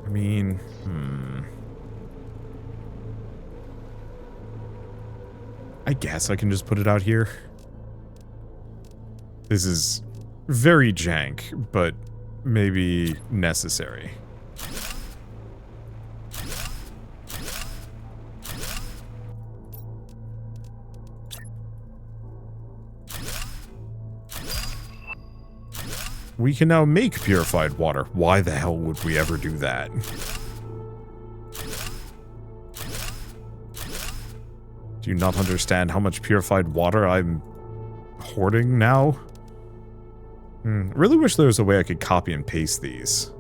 I mean, I guess I can just put it out here. This is very jank, but maybe necessary. We can now make purified water. Why the hell would we ever do that? Do you not understand how much purified water I'm hoarding now? Really wish there was a way I could copy and paste these.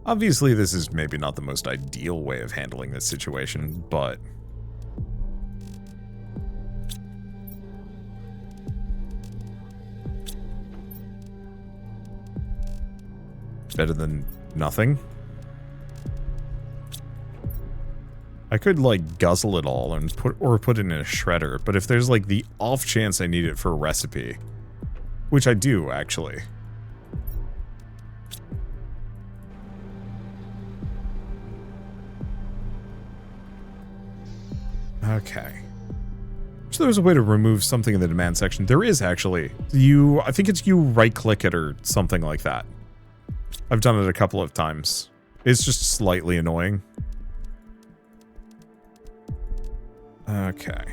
Obviously, this is maybe not the most ideal way of handling this situation, but... better than nothing. I could, like, guzzle it all and put it in a shredder, but if there's, like, the off chance I need it for a recipe, which I do, actually. Okay. So there's a way to remove something in the demand section. There is, actually. I think it's you right-click it or something like that. I've done it a couple of times. It's just slightly annoying. Okay.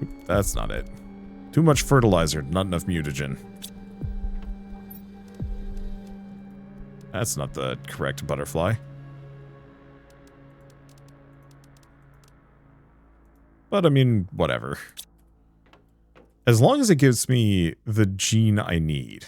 Oop, that's not it. Too much fertilizer, not enough mutagen. That's not the correct butterfly. But I mean, whatever. As long as it gives me the gene I need.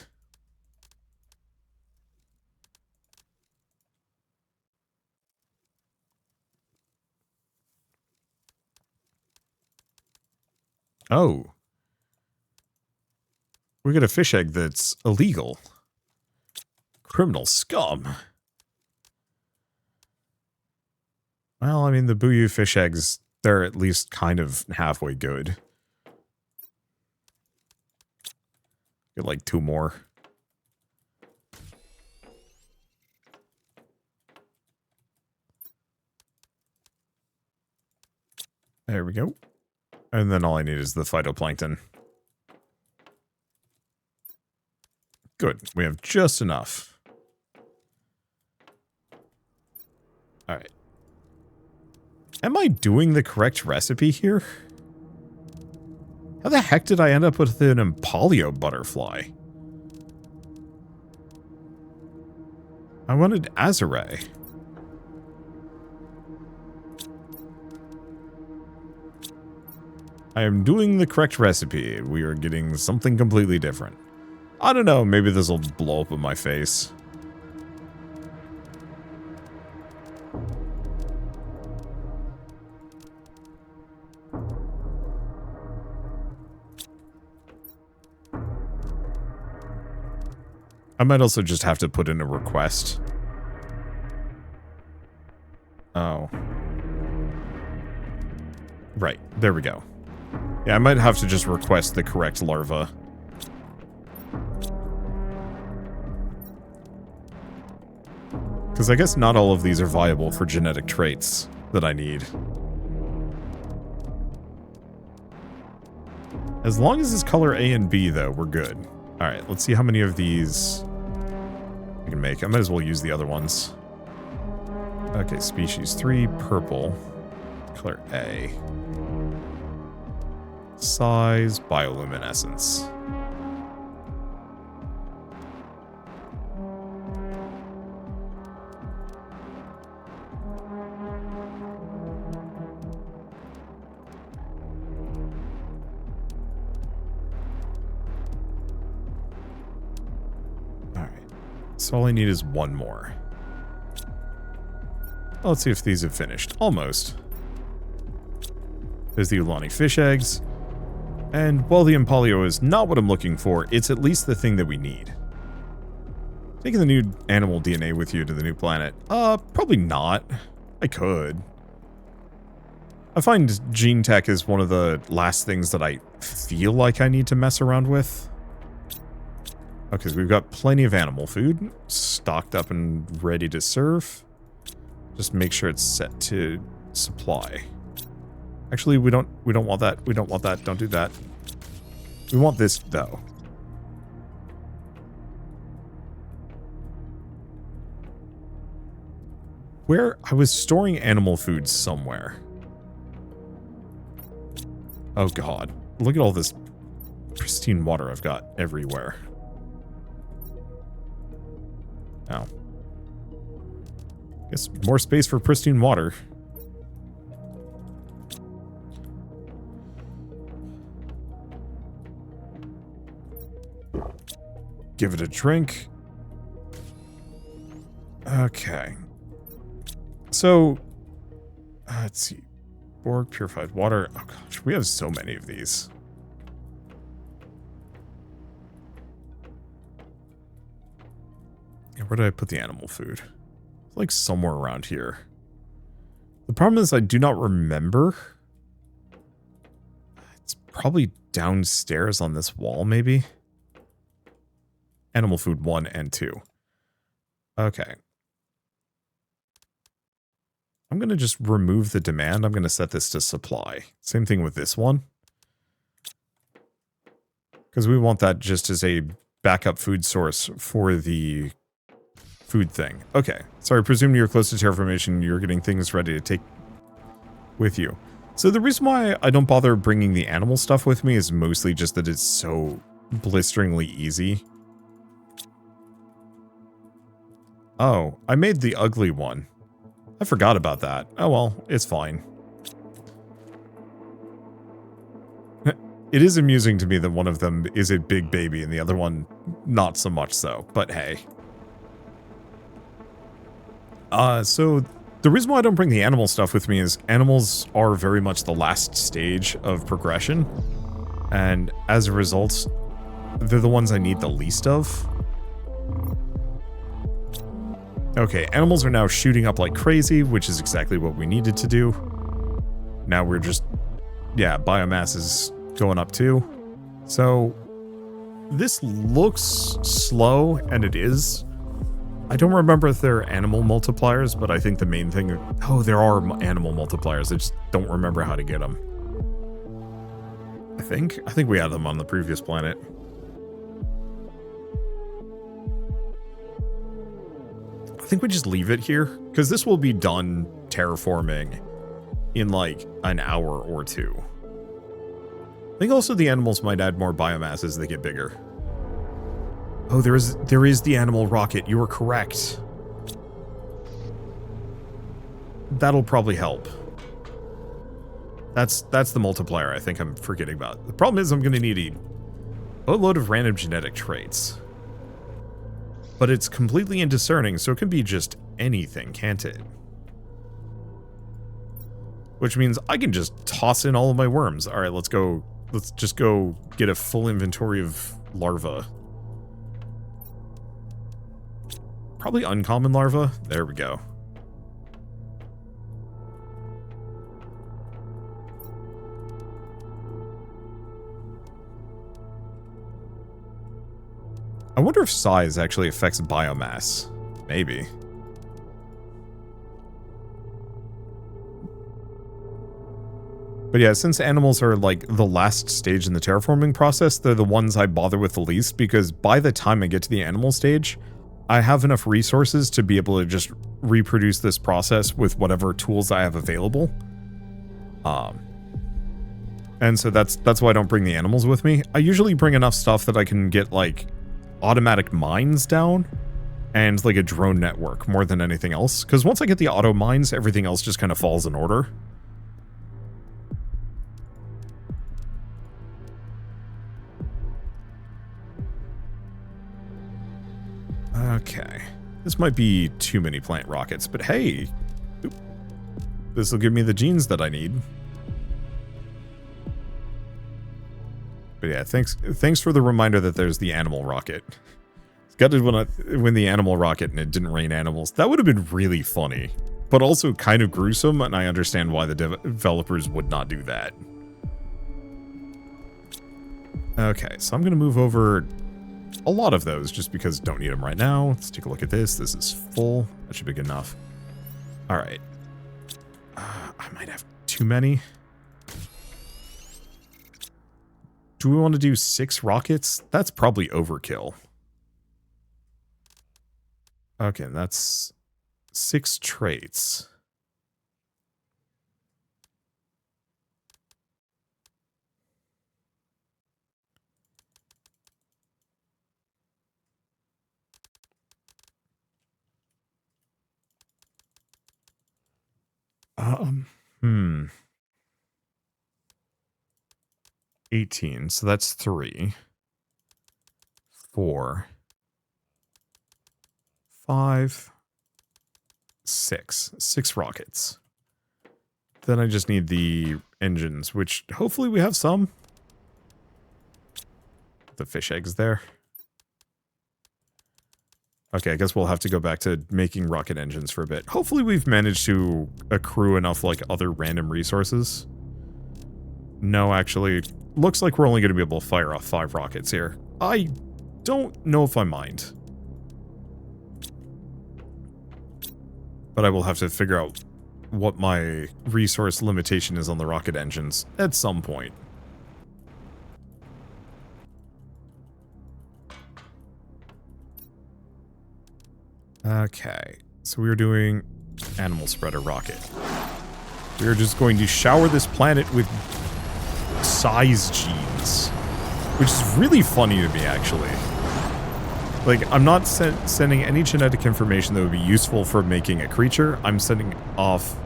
Oh. We got a fish egg that's illegal. Criminal scum. Well, I mean, the Booyoo fish eggs, they're at least kind of halfway good. Get like 2 more. There we go. And then all I need is the phytoplankton. Good. We have just enough. Alright. Am I doing the correct recipe here? How the heck did I end up with an Impalio butterfly? I wanted Azure. I am doing the correct recipe. We are getting something completely different. I don't know, maybe this will blow up in my face. I might also just have to put in a request. Oh. Right, there we go. Yeah, I might have to just request the correct larva. Because I guess not all of these are viable for genetic traits that I need. As long as it's color A and B, though, we're good. Alright, let's see how many of these I can make. I might as well use the other ones. Okay, species 3, purple. Color A. Size, bioluminescence. Alright, so all I need is 1 more. Let's see if these have finished. Almost. There's the Ulani fish eggs. And while the Impalio is not what I'm looking for, it's at least the thing that we need. Taking the new animal DNA with you to the new planet? Probably not. I could. I find gene tech is one of the last things that I feel like I need to mess around with. Okay, so we've got plenty of animal food stocked up and ready to serve. Just make sure it's set to supply. Actually, we don't want that. We don't want that. Don't do that. We want this, though. Where I was storing animal food somewhere. Oh, God. Look at all this pristine water I've got everywhere. Oh. Guess more space for pristine water. Give it a drink. Okay. So, let's see. Borg, purified water. Oh gosh, we have so many of these. Yeah, where did I put the animal food? It's like somewhere around here. The problem is I do not remember. It's probably downstairs on this wall, maybe. Animal food 1 and 2. Okay. I'm going to just remove the demand. I'm going to set this to supply. Same thing with this one. Because we want that just as a backup food source for the food thing. Okay. Sorry, presuming you're close to terraformation, you're getting things ready to take with you. So the reason why I don't bother bringing the animal stuff with me is mostly just that it's so blisteringly easy. Oh, I made the ugly one. I forgot about that. Oh well, it's fine. It is amusing to me that one of them is a big baby and the other one not so much so, but hey. So the reason why I don't bring the animal stuff with me is animals are very much the last stage of progression. And as a result, they're the ones I need the least of. Okay, animals are now shooting up like crazy, which is exactly what we needed to do. Now we're just, yeah, biomass is going up too. So this looks slow, and it is. I don't remember if there are animal multipliers, but I think the main thing... Oh, there are animal multipliers. I just don't remember how to get them. I think we had them on the previous planet. I think we just leave it here, because this will be done terraforming in like an hour or two. I think also the animals might add more biomass as they get bigger. Oh, there is the animal rocket. You were correct. That'll probably help. That's the multiplier I think I'm forgetting about. The problem is I'm going to need a boatload of random genetic traits. But it's completely indiscerning, so it can be just anything, can't it? Which means I can just toss in all of my worms. All right, let's go. Let's just go get a full inventory of larvae. Probably uncommon larva. There we go. I wonder if size actually affects biomass. Maybe. But yeah, since animals are like the last stage in the terraforming process, they're the ones I bother with the least, because by the time I get to the animal stage, I have enough resources to be able to just reproduce this process with whatever tools I have available. And so that's why I don't bring the animals with me. I usually bring enough stuff that I can get like automatic mines down and like a drone network more than anything else. Because once I get the auto mines, everything else just kind of falls in order. Okay. This might be too many plant rockets, but hey, this will give me the genes that I need. But yeah, thanks for the reminder that there's the animal rocket. It's gutted when the animal rocket and it didn't rain animals. That would have been really funny, but also kind of gruesome, and I understand why the developers would not do that. Okay, so I'm going to move over a lot of those just because don't need them right now. Let's take a look at this. This is full. That should be good enough. All right. I might have too many. Do we want to do 6 rockets? That's probably overkill. Okay, that's 6 traits. Hmm. 18, so that's 3, 4, 5, 6. 6 rockets. Then I just need the engines, which hopefully we have some. The fish eggs there. Okay, I guess we'll have to go back to making rocket engines for a bit. Hopefully we've managed to accrue enough like other random resources. No, actually, looks like we're only going to be able to fire off 5 rockets here. I don't know if I mind. But I will have to figure out what my resource limitation is on the rocket engines at some point. Okay, so we're doing animal spreader rocket. We're just going to shower this planet with size genes, which is really funny to me, actually. Like, I'm not sending any genetic information that would be useful for making a creature. I'm sending off...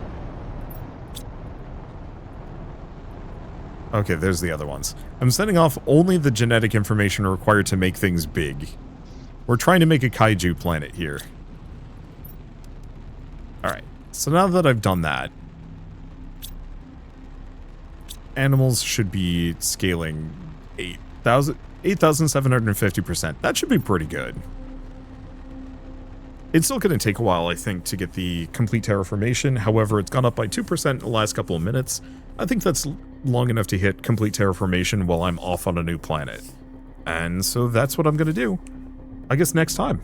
Okay, there's the other ones. I'm sending off only the genetic information required to make things big. We're trying to make a kaiju planet here. Alright, so now that I've done that, animals should be scaling 8,750%. That should be pretty good. It's still going to take a while, I think, to get the complete terraformation. However, it's gone up by 2% in the last couple of minutes. I think that's long enough to hit complete terraformation while I'm off on a new planet. And so that's what I'm going to do, I guess, next time.